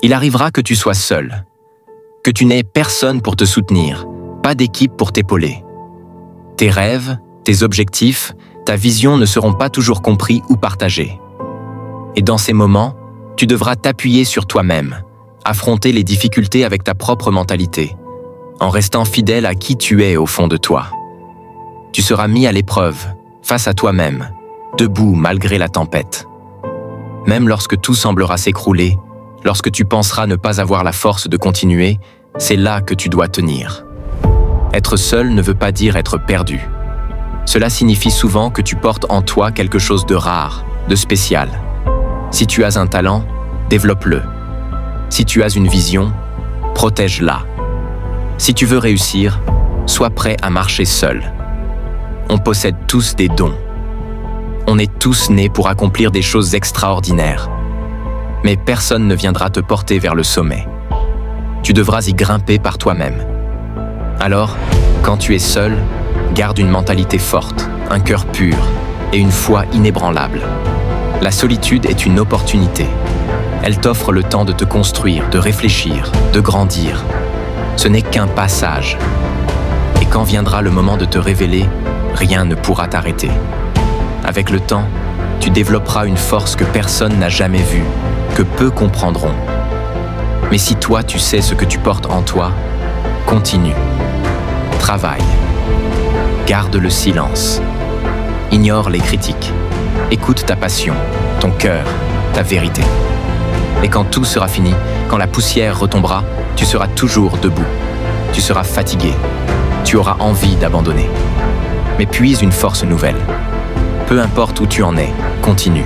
Il arrivera que tu sois seul, que tu n'aies personne pour te soutenir, pas d'équipe pour t'épauler. Tes rêves, tes objectifs, ta vision ne seront pas toujours compris ou partagés. Et dans ces moments, tu devras t'appuyer sur toi-même, affronter les difficultés avec ta propre mentalité, en restant fidèle à qui tu es au fond de toi. Tu seras mis à l'épreuve, face à toi-même, debout malgré la tempête. Même lorsque tout semblera s'écrouler, lorsque tu penseras ne pas avoir la force de continuer, c'est là que tu dois tenir. Être seul ne veut pas dire être perdu. Cela signifie souvent que tu portes en toi quelque chose de rare, de spécial. Si tu as un talent, développe-le. Si tu as une vision, protège-la. Si tu veux réussir, sois prêt à marcher seul. On possède tous des dons. On est tous nés pour accomplir des choses extraordinaires. Mais personne ne viendra te porter vers le sommet. Tu devras y grimper par toi-même. Alors, quand tu es seul, garde une mentalité forte, un cœur pur et une foi inébranlable. La solitude est une opportunité. Elle t'offre le temps de te construire, de réfléchir, de grandir. Ce n'est qu'un passage. Et quand viendra le moment de te révéler, rien ne pourra t'arrêter. Avec le temps, tu développeras une force que personne n'a jamais vue, que peu comprendront. Mais si toi tu sais ce que tu portes en toi, continue. Travaille. Garde le silence. Ignore les critiques. Écoute ta passion, ton cœur, ta vérité. Et quand tout sera fini, quand la poussière retombera, tu seras toujours debout. Tu seras fatigué. Tu auras envie d'abandonner. Mais puise une force nouvelle. Peu importe où tu en es, continue.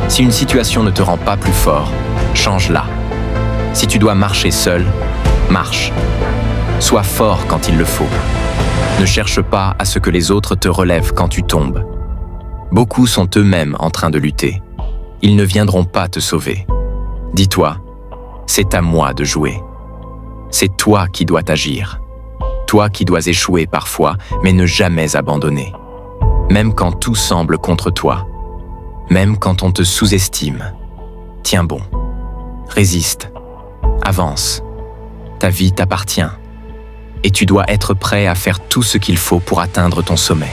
Si une situation ne te rend pas plus fort, change-la. Si tu dois marcher seul, marche. Sois fort quand il le faut. Ne cherche pas à ce que les autres te relèvent quand tu tombes. Beaucoup sont eux-mêmes en train de lutter. Ils ne viendront pas te sauver. Dis-toi, c'est à moi de jouer. C'est toi qui dois agir. Toi qui dois échouer parfois, mais ne jamais abandonner. Même quand tout semble contre toi. Même quand on te sous-estime. Tiens bon. Résiste. Avance. Ta vie t'appartient. Et tu dois être prêt à faire tout ce qu'il faut pour atteindre ton sommet.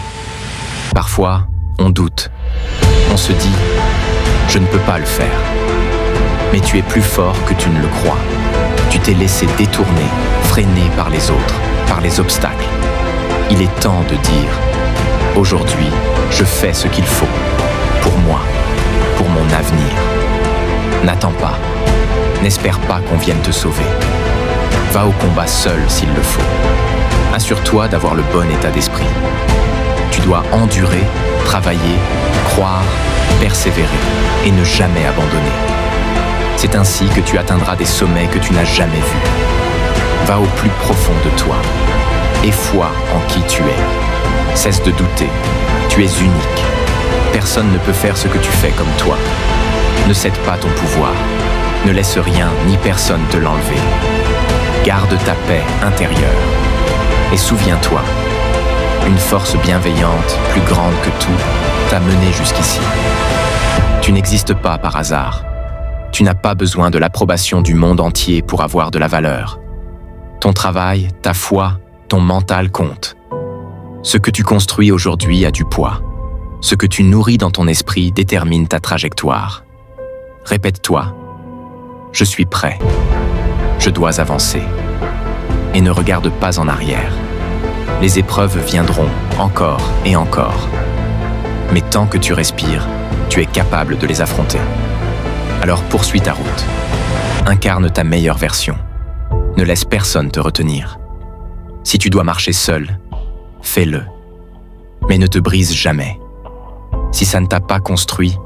Parfois, on doute. On se dit « je ne peux pas le faire ». Mais tu es plus fort que tu ne le crois. Tu t'es laissé détourner, freiner par les autres, par les obstacles. Il est temps de dire « aujourd'hui, je fais ce qu'il faut, pour moi, pour mon avenir ». N'attends pas, n'espère pas qu'on vienne te sauver. Va au combat seul s'il le faut. Assure-toi d'avoir le bon état d'esprit. Tu dois endurer, travailler, croire, persévérer et ne jamais abandonner. C'est ainsi que tu atteindras des sommets que tu n'as jamais vus. Va au plus profond de toi. Aie foi en qui tu es. Cesse de douter. Tu es unique. Personne ne peut faire ce que tu fais comme toi. Ne cède pas ton pouvoir. Ne laisse rien ni personne te l'enlever. Garde ta paix intérieure. Et souviens-toi, une force bienveillante, plus grande que tout, t'a mené jusqu'ici. Tu n'existes pas par hasard. Tu n'as pas besoin de l'approbation du monde entier pour avoir de la valeur. Ton travail, ta foi, ton mental comptent. Ce que tu construis aujourd'hui a du poids. Ce que tu nourris dans ton esprit détermine ta trajectoire. Répète-toi, je suis prêt. Je dois avancer. Et ne regarde pas en arrière. Les épreuves viendront encore et encore. Mais tant que tu respires, tu es capable de les affronter. Alors poursuis ta route. Incarne ta meilleure version. Ne laisse personne te retenir. Si tu dois marcher seul, fais-le. Mais ne te brise jamais. Si ça ne t'a pas construit,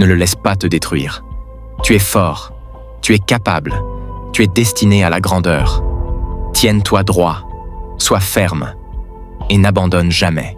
ne le laisse pas te détruire. Tu es fort, tu es capable, tu es destiné à la grandeur. Tienne-toi droit, sois ferme et n'abandonne jamais.